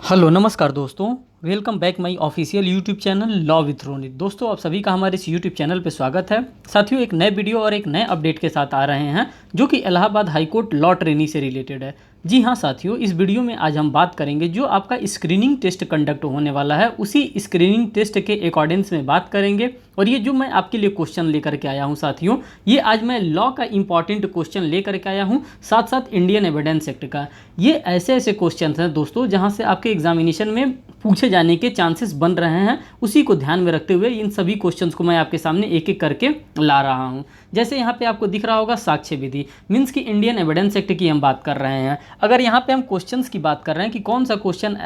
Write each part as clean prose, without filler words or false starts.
Hello नमस्कार दोस्तों। Welcome back my official YouTube channel law with Ronit. दोस्तों आप सभी का हमारे इस यूट्यूब चैनल पे स्वागत है। साथियों एक नए वीडियो और एक नए अपडेट के साथ आ रहे हैं जो कि इलाहाबाद हाईकोर्ट लॉ ट्रेनी से रिलेटेड है। जी हाँ साथियों, इस वीडियो में आज हम बात करेंगे जो आपका स्क्रीनिंग टेस्ट कंडक्ट होने वाला है उसी स्क्रीनिंग टेस्ट के अकॉर्डिंग्स में बात करेंगे। और ये जो मैं आपके लिए क्वेश्चन लेकर के आया हूँ साथियों, ये आज मैं लॉ का इंपॉर्टेंट क्वेश्चन लेकर के आया हूँ, साथ साथ इंडियन एविडेंस एक्ट का। ये ऐसे ऐसे क्वेश्चन हैं दोस्तों जहाँ से आपके एग्जामिनेशन में पूछे जाने के चांसेस बन रहे हैं। उसी को ध्यान में रखते हुए इन सभी क्वेश्चंस को मैं आपके सामने एक एक करके ला रहा हूं। जैसे यहाँ पे आपको दिख रहा होगा साक्ष्य विधि, मीन्स कि इंडियन एविडेंस एक्ट की हम बात कर रहे हैं। अगर यहाँ पे हम क्वेश्चंस की बात कर रहे हैं कि कौन सा क्वेश्चन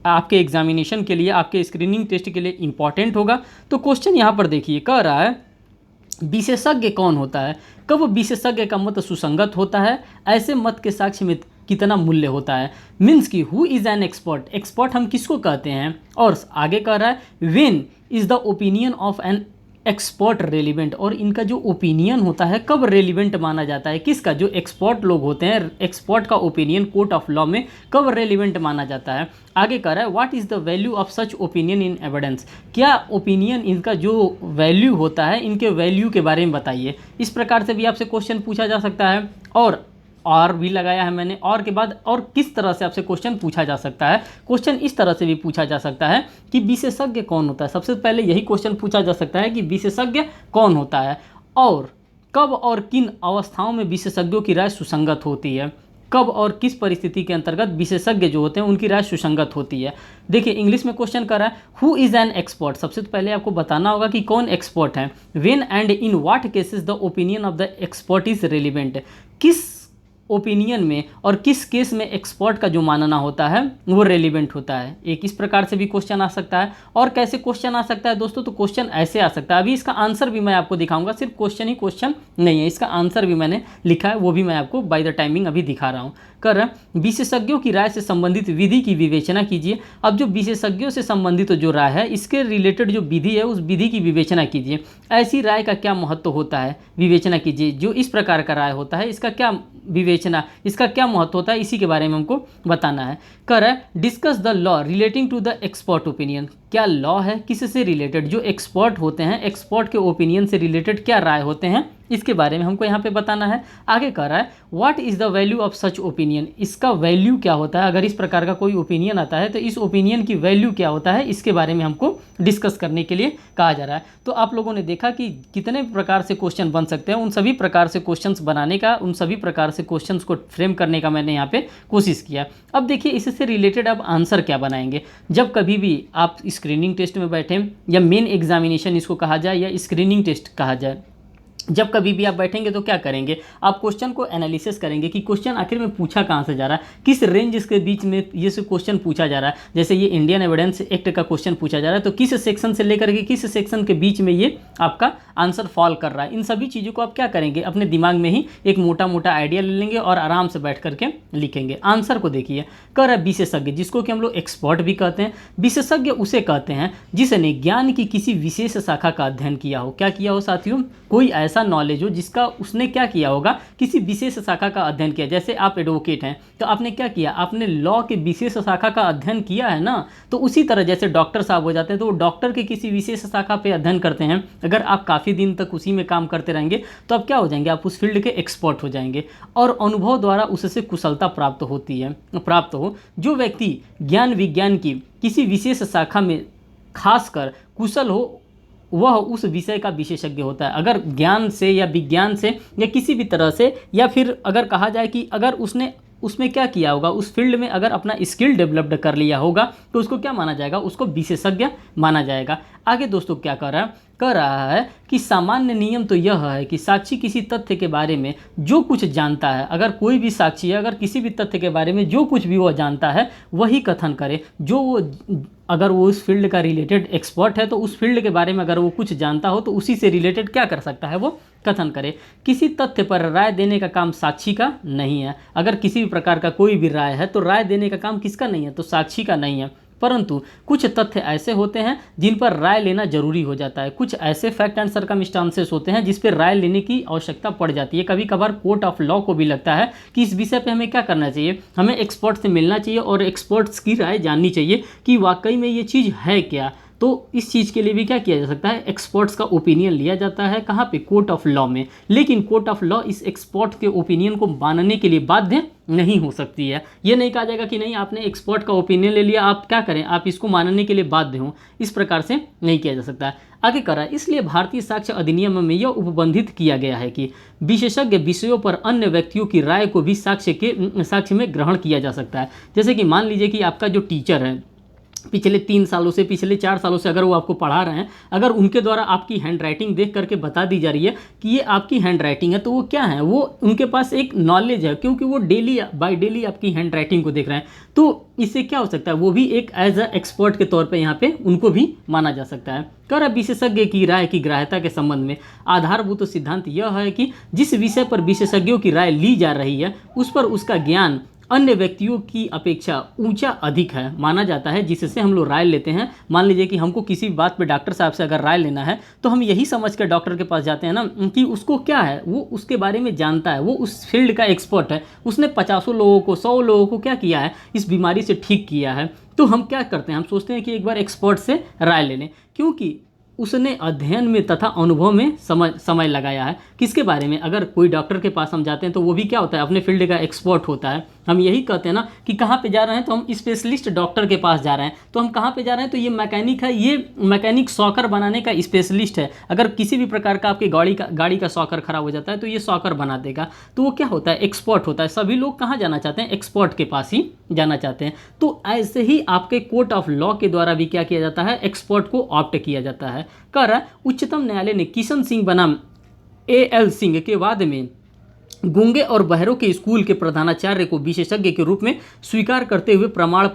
आपके एग्जामिनेशन के लिए, आपके स्क्रीनिंग टेस्ट के लिए इंपॉर्टेंट होगा, तो क्वेश्चन यहाँ पर देखिए कह रहा है विशेषज्ञ कौन होता है। कब विशेषज्ञ का मत सुसंगत होता है, ऐसे मत के साक्ष्य में कितना मूल्य होता है। मीन्स कि who is an expert, expert हम किसको कहते हैं। और आगे कह रहा है when is the opinion of an expert relevant, और इनका जो ओपिनियन होता है कब रेलिवेंट माना जाता है, किसका, जो एक्सपर्ट लोग होते हैं एक्सपर्ट का ओपिनियन कोर्ट ऑफ लॉ में कब रेलिवेंट माना जाता है। आगे कह रहा है what is the value of such opinion in evidence, क्या ओपिनियन इनका जो वैल्यू होता है, इनके वैल्यू के बारे में बताइए। इस प्रकार से भी आपसे क्वेश्चन पूछा जा सकता है। और भी लगाया है मैंने, और के बाद और किस तरह से आपसे क्वेश्चन पूछा जा सकता है। क्वेश्चन इस तरह से भी पूछा जा सकता है कि विशेषज्ञ कौन होता है। सबसे पहले यही क्वेश्चन पूछा जा सकता है कि विशेषज्ञ कौन होता है और कब और किन अवस्थाओं में विशेषज्ञों की राय सुसंगत होती है। कब और किस परिस्थिति के अंतर्गत विशेषज्ञ जो होते हैं उनकी राय सुसंगत होती है। देखिए इंग्लिश में क्वेश्चन कर रहा है हु इज़ एन एक्सपर्ट, सबसे पहले आपको बताना होगा कि कौन एक्सपर्ट है। When and in what cases the opinion of the expert is relevant, किस ओपिनियन में और किस केस में एक्सपर्ट का जो मानना होता है वो रेलिवेंट होता है। एक इस प्रकार से भी क्वेश्चन आ सकता है। और कैसे क्वेश्चन आ सकता है दोस्तों, तो क्वेश्चन ऐसे आ सकता है। अभी इसका आंसर भी मैं आपको दिखाऊंगा, सिर्फ क्वेश्चन ही क्वेश्चन नहीं है, इसका आंसर भी मैंने लिखा है, वो भी मैं आपको बाय द टाइमिंग अभी दिखा रहा हूँ। कर विशेषज्ञों की राय से संबंधित विधि की विवेचना कीजिए। अब जो विशेषज्ञों से संबंधित जो राय है इसके रिलेटेड जो विधि है उस विधि की विवेचना कीजिए। ऐसी राय का क्या महत्व होता है, विवेचना कीजिए। जो इस प्रकार का राय होता है इसका क्या विवेचना, इसका क्या महत्व होता है, इसी के बारे में हमको बताना है। कर discuss the law relating to the expert opinion, क्या लॉ है किससे रिलेटेड, जो एक्सपर्ट होते हैं एक्सपर्ट के ओपिनियन से रिलेटेड क्या राय होते हैं इसके बारे में हमको यहाँ पे बताना है। आगे कह रहा है what is the value of such opinion, इसका वैल्यू क्या होता है। अगर इस प्रकार का कोई ओपिनियन आता है तो इस ओपिनियन की वैल्यू क्या होता है, इसके बारे में हमको डिस्कस करने के लिए कहा जा रहा है। तो आप लोगों ने देखा कि कितने प्रकार से क्वेश्चन बन सकते हैं। उन सभी प्रकार से क्वेश्चंस बनाने का, उन सभी प्रकार से क्वेश्चंस को फ्रेम करने का मैंने यहाँ पे कोशिश किया। अब देखिए इससे रिलेटेड अब आंसर क्या बनाएंगे। जब कभी भी आप स्क्रीनिंग टेस्ट में बैठें या मेन एग्जामिनेशन इसको कहा जाए या स्क्रीनिंग टेस्ट कहा जाए, जब कभी भी आप बैठेंगे तो क्या करेंगे, आप क्वेश्चन को एनालिसिस करेंगे कि क्वेश्चन आखिर में पूछा कहाँ से जा रहा है, किस रेंज इसके बीच में ये से क्वेश्चन पूछा जा रहा है। जैसे ये इंडियन एविडेंस एक्ट का क्वेश्चन पूछा जा रहा है तो किस सेक्शन से लेकर के किस सेक्शन के बीच में ये आपका आंसर फॉल कर रहा है। इन सभी चीज़ों को आप क्या करेंगे, अपने दिमाग में ही एक मोटा मोटा आइडिया ले लेंगे और आराम से बैठ करके लिखेंगे। आंसर को देखिए, कह रहा है विशेषज्ञ, जिसको कि हम लोग एक्सपर्ट भी कहते हैं। विशेषज्ञ उसे कहते हैं जिसने ज्ञान की किसी विशेष शाखा का अध्ययन किया हो। क्या किया हो साथियों, कोई ऐसा नॉलेज हो जिसका उसने क्या किया होगा, किसी विशेष शाखा का अध्ययन किया। जैसे आप एडवोकेट हैं तो आपने क्या किया, आपने लॉ के विशेष शाखा का अध्ययन किया है ना। तो उसी तरह जैसे डॉक्टर साहब हो जाते हैं तो वो डॉक्टर के किसी विशेष शाखा पे अध्ययन करते हैं। अगर आप काफ़ी दिन तक उसी में काम करते रहेंगे तो आप क्या हो जाएंगे, आप उस फील्ड के एक्सपर्ट हो जाएंगे और अनुभव द्वारा उससे कुशलता प्राप्त हो। जो व्यक्ति ज्ञान विज्ञान की किसी विशेष शाखा में खासकर कुशल हो वह उस विषय का विशेषज्ञ होता है। अगर ज्ञान से या विज्ञान से या किसी भी तरह से, या फिर अगर कहा जाए कि अगर उसने उसमें क्या किया होगा, उस फील्ड में अगर अपना स्किल डेवलप्ड कर लिया होगा तो उसको क्या माना जाएगा, उसको विशेषज्ञ माना जाएगा। आगे दोस्तों क्या कह रहा है कि सामान्य नियम तो यह है कि साक्षी किसी तथ्य के बारे में जो कुछ जानता है, अगर कोई भी साक्षी है अगर किसी भी तथ्य के बारे में जो कुछ भी वह जानता है वही कथन करे। जो वो अगर वो उस फील्ड का रिलेटेड एक्सपर्ट है तो उस फील्ड के बारे में अगर वो कुछ जानता हो तो उसी से रिलेटेड क्या कर सकता है, वो कथन करे। किसी तथ्य पर राय देने का काम साक्षी का नहीं है। अगर किसी भी प्रकार का कोई भी राय है तो राय देने का काम किसका नहीं है, तो साक्षी का नहीं है। परंतु कुछ तथ्य ऐसे होते हैं जिन पर राय लेना जरूरी हो जाता है, कुछ ऐसे फैक्ट एंड सर्कमस्टांसेस होते हैं जिस पर राय लेने की आवश्यकता पड़ जाती है। कभी कभार कोर्ट ऑफ लॉ को भी लगता है कि इस विषय पे हमें क्या करना चाहिए, हमें एक्सपर्ट से मिलना चाहिए और एक्सपर्ट्स की राय जाननी चाहिए कि वाकई में ये चीज़ है क्या। तो इस चीज़ के लिए भी क्या किया जा सकता है, एक्सपर्ट्स का ओपिनियन लिया जाता है। कहाँ पे, कोर्ट ऑफ लॉ में। लेकिन कोर्ट ऑफ लॉ इस एक्सपर्ट के ओपिनियन को मानने के लिए बाध्य नहीं हो सकती है। ये नहीं कहा जाएगा कि नहीं आपने एक्सपर्ट का ओपिनियन ले लिया, आप क्या करें, आप इसको मानने के लिए बाध्य हो, इस प्रकार से नहीं किया जा सकता है। आगे करा, इसलिए भारतीय साक्ष्य अधिनियम में यह उपबंधित किया गया है कि विशेषज्ञ विषयों पर अन्य व्यक्तियों की राय को भी साक्ष्य में ग्रहण किया जा सकता है। जैसे कि मान लीजिए कि आपका जो टीचर है, पिछले 3 सालों से, पिछले 4 सालों से अगर वो आपको पढ़ा रहे हैं, अगर उनके द्वारा आपकी हैंड राइटिंग देख करके बता दी जा रही है कि ये आपकी हैंड राइटिंग है, तो वो क्या है, वो उनके पास एक नॉलेज है, क्योंकि वो डेली बाय डेली आपकी हैंड राइटिंग को देख रहे हैं। तो इससे क्या हो सकता है, वो भी एक एज अ एक्सपर्ट के तौर पे यहाँ पे उनको भी माना जा सकता है। कर विशेषज्ञ की राय की ग्राह्यता के संबंध में आधारभूत सिद्धांत यह है कि जिस विषय पर विशेषज्ञों की राय ली जा रही है उस पर उसका ज्ञान अन्य व्यक्तियों की अपेक्षा ऊंचा अधिक है माना जाता है, जिससे हम लोग राय लेते हैं। मान लीजिए कि हमको किसी बात पे डॉक्टर साहब से अगर राय लेना है तो हम यही समझ कर डॉक्टर के पास जाते हैं ना कि उसको क्या है, वो उसके बारे में जानता है, वो उस फील्ड का एक्सपर्ट है, उसने 50 लोगों को 100 लोगों को क्या किया है, इस बीमारी से ठीक किया है। तो हम क्या करते हैं, हम सोचते हैं कि एक बार एक्सपर्ट से राय ले लें, क्योंकि उसने अध्ययन में तथा अनुभव में समय लगाया है। किसके बारे में, अगर कोई डॉक्टर के पास हम जाते हैं तो वो भी क्या होता है, अपने फील्ड का एक्सपर्ट होता है। हम यही कहते हैं ना कि कहाँ पे जा रहे हैं, तो हम स्पेशलिस्ट डॉक्टर के पास जा रहे हैं। तो हम कहाँ पे जा रहे हैं, तो ये मैकेनिक है, ये मैकेनिक सॉकर बनाने का स्पेशलिस्ट है। अगर किसी भी प्रकार का आपकी गाड़ी का सॉकर खराब हो जाता है तो ये सॉकर बना देगा। तो वो क्या होता है, एक्सपर्ट होता है। सभी लोग कहाँ जाना चाहते हैं, एक्सपर्ट के पास ही जाना चाहते हैं। तो ऐसे ही आपके कोर्ट ऑफ लॉ के द्वारा भी क्या किया जाता है, एक्सपर्ट को ऑप्ट किया जाता है। कर उच्चतम न्यायालय ने किशन सिंह बनाम A.L. सिंह के वाद में गूंगे और बहरों के स्कूल के प्रधानाचार्य को विशेषज्ञ के रूप में स्वीकार करते हुए प्रमाण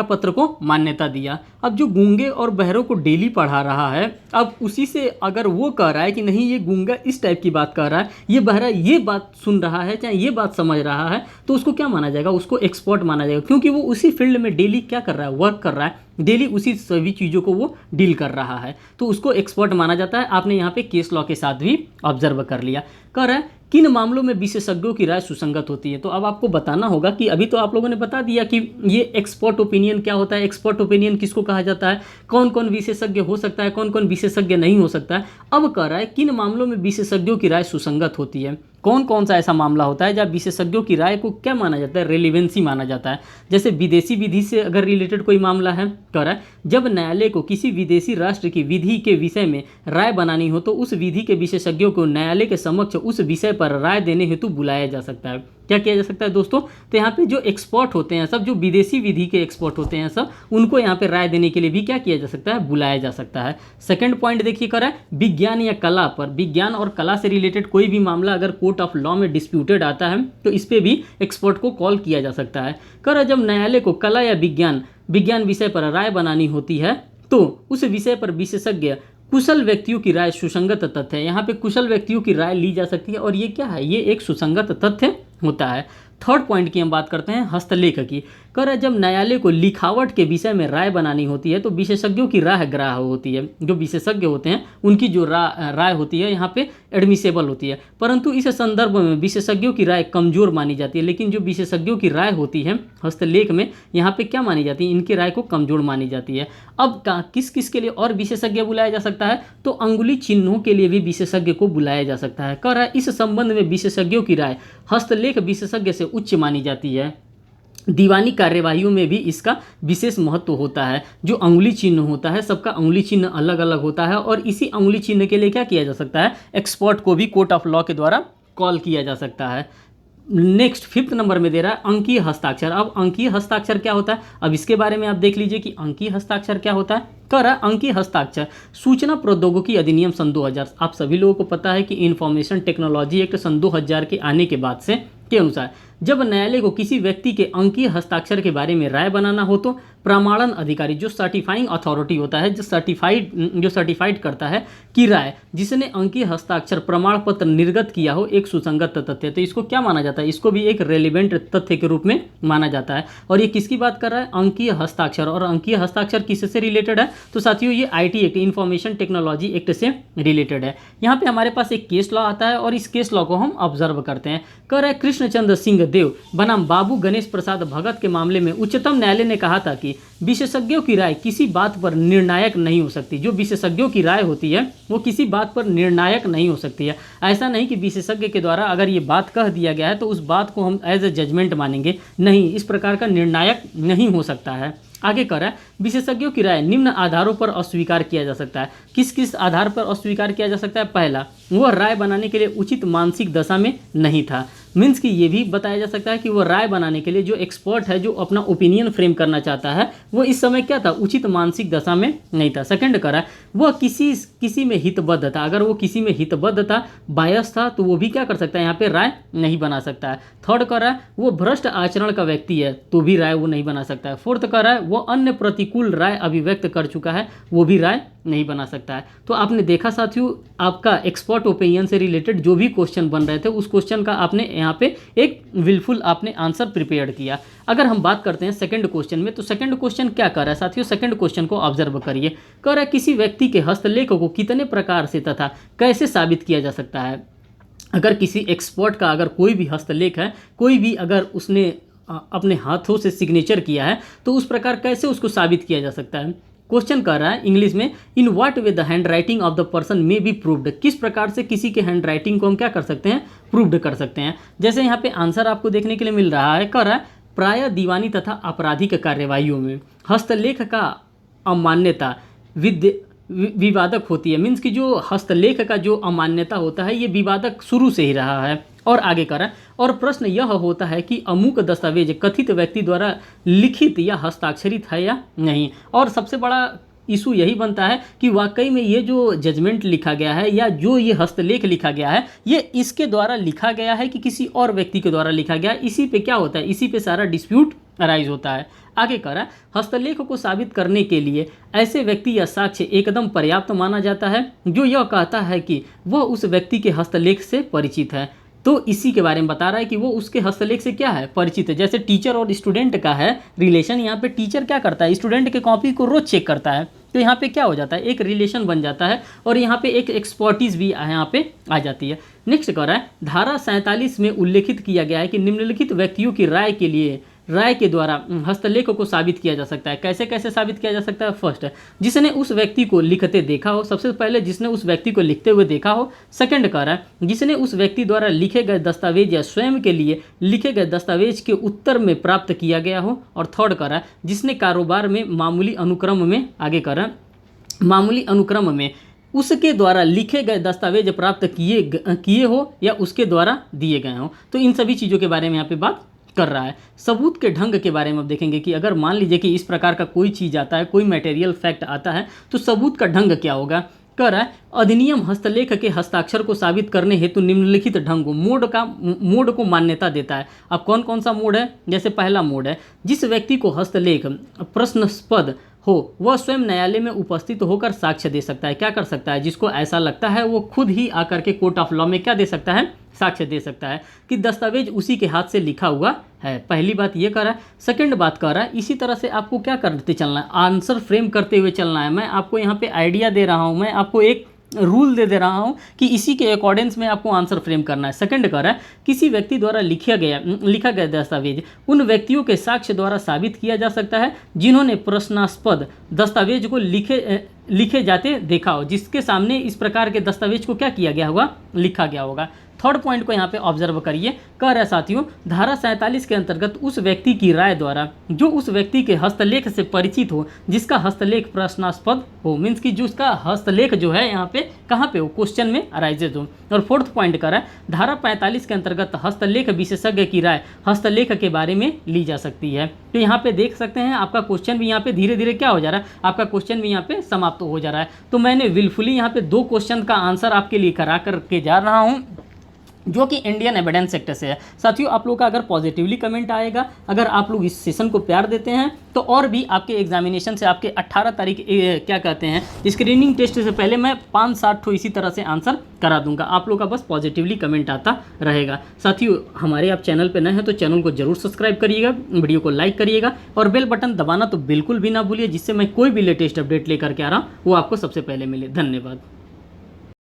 पत्र को मान्यता दिया। अब जो गूंगे और बहरों को डेली पढ़ा रहा है, अब उसी से अगर वो कह रहा है कि नहीं ये गूंगा इस टाइप की बात कर रहा है, ये बहरा ये बात सुन रहा है, चाहे ये बात समझ रहा है, तो उसको क्या माना जाएगा, उसको एक्सपर्ट माना जाएगा, क्योंकि वो उसी फील्ड में डेली क्या कर रहा है, वर्क कर रहा है, डेली उसी सभी चीज़ों को वो डील कर रहा है, तो उसको एक्सपर्ट माना जाता है। आपने यहाँ पे केस लॉ के साथ भी ऑब्जर्व कर लिया। कह रहा है किन मामलों में विशेषज्ञों की राय सुसंगत होती है। तो अब आपको बताना होगा कि अभी तो आप लोगों ने बता दिया कि ये एक्सपर्ट ओपिनियन क्या होता है, एक्सपर्ट ओपिनियन किसको कहा जाता है, कौन कौन विशेषज्ञ हो सकता है, कौन कौन विशेषज्ञ नहीं हो सकता है। अब कह रहा है किन मामलों में विशेषज्ञों की राय सुसंगत होती है। कौन कौन सा ऐसा मामला होता है जब विशेषज्ञों की राय को क्या माना जाता है, रेलिवेंसी माना जाता है। जैसे विदेशी विधि से अगर रिलेटेड कोई मामला है, कह रहा है जब न्यायालय को किसी विदेशी राष्ट्र की विधि के विषय में राय बनानी हो तो उस विधि के विशेषज्ञों को न्यायालय के समक्ष उस विषय पर राय देने हेतु बुलाया जा सकता है। क्या किया जा सकता है दोस्तों, तो यहाँ पे जो एक्सपर्ट होते हैं सब, जो विदेशी विधि के एक्सपर्ट होते हैं सब, उनको यहाँ पे राय देने के लिए भी क्या किया जा सकता है, बुलाया जा सकता है। सेकंड पॉइंट देखिए, कर रहा है विज्ञान या कला पर, विज्ञान और कला से रिलेटेड कोई भी मामला अगर कोर्ट ऑफ लॉ में डिस्प्यूटेड आता है तो इस पर भी एक्सपर्ट को कॉल किया जा सकता है। कर रहा है जब न्यायालय को कला या विज्ञान विषय पर राय बनानी होती है तो उस विषय पर विशेषज्ञ कुशल व्यक्तियों की राय सुसंगत तथ्य है। यहाँ पे कुशल व्यक्तियों की राय ली जा सकती है और ये क्या है, ये एक सुसंगत तथ्य होता है। थर्ड पॉइंट की हम बात करते हैं हस्तलेख की। कर जब न्यायालय को लिखावट के विषय में राय बनानी होती है तो विशेषज्ञों की राय ग्राह्य होती है। जो विशेषज्ञ होते हैं उनकी जो राय होती है यहाँ पे एडमिसेबल होती है, परंतु इस संदर्भ में विशेषज्ञों की राय कमजोर मानी जाती है। लेकिन जो विशेषज्ञों की राय होती है हस्तलेख में, यहाँ पे क्या मानी जाती है, इनकी राय को कमजोर मानी जाती है। अब किस किस के लिए और विशेषज्ञ बुलाया जा सकता है, तो अंगुली चिन्हों के लिए भी विशेषज्ञ को बुलाया जा सकता है। कह रहा है इस संबंध में विशेषज्ञों की राय हस्तलेख विशेषज्ञ से उच्च मानी जाती है। दीवानी कार्यवाहियों में भी इसका विशेष महत्व होता है। जो अंगुली चिन्ह होता है, सबका अंगुली चिन्ह अलग अलग होता है और इसी अंगुली चिन्ह के लिए क्या किया जा सकता है, एक्सपर्ट को भी कोर्ट ऑफ लॉ के द्वारा कॉल किया जा सकता है। नेक्स्ट 5th नंबर में दे रहा है अंकीय हस्ताक्षर। अब अंकीय हस्ताक्षर क्या होता है, अब इसके बारे में आप देख लीजिए कि अंकीय हस्ताक्षर क्या होता है। कह रहा है अंकीय हस्ताक्षर सूचना प्रौद्योगिकी अधिनियम सन 2000, आप सभी लोगों को पता है कि इंफॉर्मेशन टेक्नोलॉजी एक्ट सन 2000 के आने के बाद से के अनुसार जब न्यायालय को किसी व्यक्ति के अंकीय हस्ताक्षर के बारे में राय बनाना हो तो प्रमाणन अधिकारी, जो सर्टिफाइंग अथॉरिटी होता है, जो सर्टिफाइड करता है कि राय जिसने अंकीय हस्ताक्षर प्रमाण पत्र निर्गत किया हो एक सुसंगत तथ्य। तो इसको क्या माना जाता है, इसको भी एक रेलिवेंट तथ्य के रूप में माना जाता है। और ये किसकी बात कर रहा है, अंकीय हस्ताक्षर। और अंकीय हस्ताक्षर किससे रिलेटेड है, तो साथियों ये IT act, information technology act से रिलेटेड है। यहाँ पे हमारे पास एक केस लॉ आता है और इस केस लॉ को हम ऑब्जर्व करते हैं। कह रहा है कृष्णचंद्र सिंह देव बनाम बाबू गणेश प्रसाद भगत के मामले में उच्चतम न्यायालय ने कहा था कि विशेषज्ञों की राय किसी बात पर निर्णायक नहीं हो सकती। जो विशेषज्ञों की राय होती है वो किसी बात पर निर्णायक नहीं हो सकती है। ऐसा नहीं कि विशेषज्ञ के द्वारा अगर ये बात कह दिया गया है तो उस बात को हम एज ए जजमेंट मानेंगे, नहीं, इस प्रकार का निर्णायक नहीं हो सकता है। आगे कर रहा है विशेषज्ञों की राय निम्न आधारों पर अस्वीकार किया जा सकता है। किस किस आधार पर अस्वीकार किया जा सकता है, पहला, वह राय बनाने के लिए उचित मानसिक दशा में नहीं था। मीन्स कि ये भी बताया जा सकता है कि वो राय बनाने के लिए जो एक्सपर्ट है, जो अपना ओपिनियन फ्रेम करना चाहता है, वो इस समय क्या था, उचित मानसिक दशा में नहीं था। सेकंड करा वह किसी में हितबद्ध था। अगर वो किसी में हितबद्ध था, बायस था, तो वो भी क्या कर सकता है, यहाँ पे राय नहीं बना सकता है। थर्ड करा वो भ्रष्ट आचरण का व्यक्ति है, तो भी राय वो नहीं बना सकता है। फोर्थ करा वो अन्य प्रतिकूल राय अभिव्यक्त कर चुका है, वो भी राय नहीं बना सकता है। तो आपने देखा साथियों, आपका एक्सपर्ट ओपिनियन से रिलेटेड जो भी क्वेश्चन बन रहे थे उस क्वेश्चन का आपने यहाँ पे एक विलफुल आपने आंसर प्रिपेयर किया। अगर हम बात करते हैं सेकंड क्वेश्चन में, तो सेकंड क्वेश्चन क्या कर रहा है साथियों, सेकंड क्वेश्चन को ऑब्जर्व करिए। कह रहा है किसी व्यक्ति के हस्तलेख को कितने प्रकार से तथा कैसे साबित किया जा सकता है। अगर किसी एक्सपर्ट का अगर कोई भी हस्तलेख है, कोई भी अगर उसने अपने हाथों से सिग्नेचर किया है, तो उस प्रकार कैसे उसको साबित किया जा सकता है। क्वेश्चन कर रहा है इंग्लिश में, in what way the hand writing of the person may be proved. किस प्रकार से किसी के हैंड राइटिंग को हम क्या कर सकते हैं, प्रूव्ड कर सकते हैं। जैसे यहाँ पे आंसर आपको देखने के लिए मिल रहा है, कह रहा है प्राय दीवानी तथा आपराधिक कार्यवाहियों में हस्तलेख का अमान्यता विवादक होती है। मीन्स कि जो हस्तलेख का जो अमान्यता होता है ये विवादक शुरू से ही रहा है। और आगे करा, और प्रश्न यह होता है कि अमुक दस्तावेज कथित व्यक्ति द्वारा लिखित या हस्ताक्षरित है या नहीं। और सबसे बड़ा इशू यही बनता है कि वाकई में ये जो जजमेंट लिखा गया है या जो ये हस्तलेख लिखा गया है ये इसके द्वारा लिखा गया है कि किसी और व्यक्ति के द्वारा लिखा गया है। इसी पे क्या होता है, इसी पे सारा डिस्प्यूट अराइज होता है। आगे करा, हस्तलेख को साबित करने के लिए ऐसे व्यक्ति या साक्ष्य एकदम पर्याप्त माना जाता है जो यह कहता है कि वह उस व्यक्ति के हस्तलेख से परिचित है। तो इसी के बारे में बता रहा है कि वो उसके हस्तलेख से क्या है, परिचित है। जैसे टीचर और स्टूडेंट का है रिलेशन, यहाँ पे टीचर क्या करता है, स्टूडेंट के कॉपी को रोज चेक करता है। तो यहाँ पे क्या हो जाता है, एक रिलेशन बन जाता है और यहाँ पे एक एक्सपर्टीज भी यहाँ पे आ जाती है। नेक्स्ट कह रहा है धारा 47 में उल्लेखित किया गया है कि निम्नलिखित व्यक्तियों की राय के द्वारा हस्तलेख को साबित किया जा सकता है। कैसे कैसे साबित किया जा सकता है। फर्स्ट, जिसने उस व्यक्ति को लिखते देखा हो, सबसे पहले जिसने उस व्यक्ति को लिखते हुए देखा हो। सेकंड कह रहा है जिसने उस व्यक्ति द्वारा लिखे गए दस्तावेज या स्वयं के लिए लिखे गए दस्तावेज के उत्तर में प्राप्त किया गया हो। और थर्ड कह रहा है जिसने कारोबार में मामूली अनुक्रम में, आगे कह रहा है मामूली अनुक्रम में उसके द्वारा लिखे गए दस्तावेज प्राप्त किए हो या उसके द्वारा दिए गए हो। तो इन सभी चीज़ों के बारे में यहाँ पे बात कर रहा है। सबूत के ढंग के बारे में अब देखेंगे कि अगर मान लीजिए कि इस प्रकार का कोई चीज़ आता है, कोई मटेरियल फैक्ट आता है, तो सबूत का ढंग क्या होगा। कह रहा है अधिनियम हस्तलेख के हस्ताक्षर को साबित करने हेतु निम्नलिखित ढंग मोड को मान्यता देता है। अब कौन कौन सा मोड है, जैसे पहला मोड है जिस व्यक्ति को हस्तलेख प्रश्नास्पद हो वह स्वयं न्यायालय में उपस्थित होकर साक्ष्य दे सकता है। क्या कर सकता है, जिसको ऐसा लगता है वो खुद ही आकर के कोर्ट ऑफ लॉ में क्या दे सकता है, साक्ष्य दे सकता है कि दस्तावेज उसी के हाथ से लिखा हुआ है। पहली बात ये कर रहा है। सेकंड बात कर रहा है इसी तरह से आपको क्या करते चलना है, आंसर फ्रेम करते हुए चलना है। मैं आपको यहाँ पे आइडिया दे रहा हूँ, मैं आपको एक रूल दे रहा हूँ कि इसी के अकॉर्डेंस में आपको आंसर फ्रेम करना है। सेकंड कह रहा है किसी व्यक्ति द्वारा लिखा गया दस्तावेज उन व्यक्तियों के साक्ष्य द्वारा साबित किया जा सकता है जिन्होंने प्रश्नास्पद दस्तावेज को लिखे जाते देखा हो, जिसके सामने इस प्रकार के दस्तावेज को क्या किया गया होगा, लिखा गया होगा। थर्ड पॉइंट को यहाँ पे ऑब्जर्व करिए। कह रहा है साथियों धारा 47 के अंतर्गत उस व्यक्ति की राय द्वारा जो उस व्यक्ति के हस्तलेख से परिचित हो जिसका हस्तलेख प्रश्नास्पद हो। मीन्स कि जो उसका हस्तलेख जो है यहाँ पे कहाँ पे हो, क्वेश्चन में अराइजेज हो। और फोर्थ पॉइंट कह रहा है धारा 45 के अंतर्गत हस्तलेख विशेषज्ञ की राय हस्तलेख के बारे में ली जा सकती है। तो यहाँ पे देख सकते हैं आपका क्वेश्चन भी यहाँ पे धीरे धीरे क्या हो जा रहा है, आपका क्वेश्चन भी यहाँ पे समाप्त हो जा रहा है। तो मैंने विलफुली यहाँ पे 2 क्वेश्चन का आंसर आपके लिए करा करके जा रहा हूँ। जो कि इंडियन एविडेंस सेक्टर से है। साथियों, आप लोग का अगर पॉजिटिवली कमेंट आएगा, अगर आप लोग इस सेशन को प्यार देते हैं, तो और भी आपके एग्जामिनेशन से आपके 18 तारीख क्या कहते हैं स्क्रीनिंग टेस्ट से पहले मैं 5-7 ठो इसी तरह से आंसर करा दूंगा। आप लोग का बस पॉजिटिवली कमेंट आता रहेगा। साथियों, हमारे आप चैनल पे नए हैं तो चैनल को जरूर सब्सक्राइब करिएगा, वीडियो को लाइक करिएगा और बेल बटन दबाना तो बिल्कुल भी ना भूलिए, जिससे मैं कोई भी लेटेस्ट अपडेट लेकर के आ रहा हूँ वो आपको सबसे पहले मिले। धन्यवाद।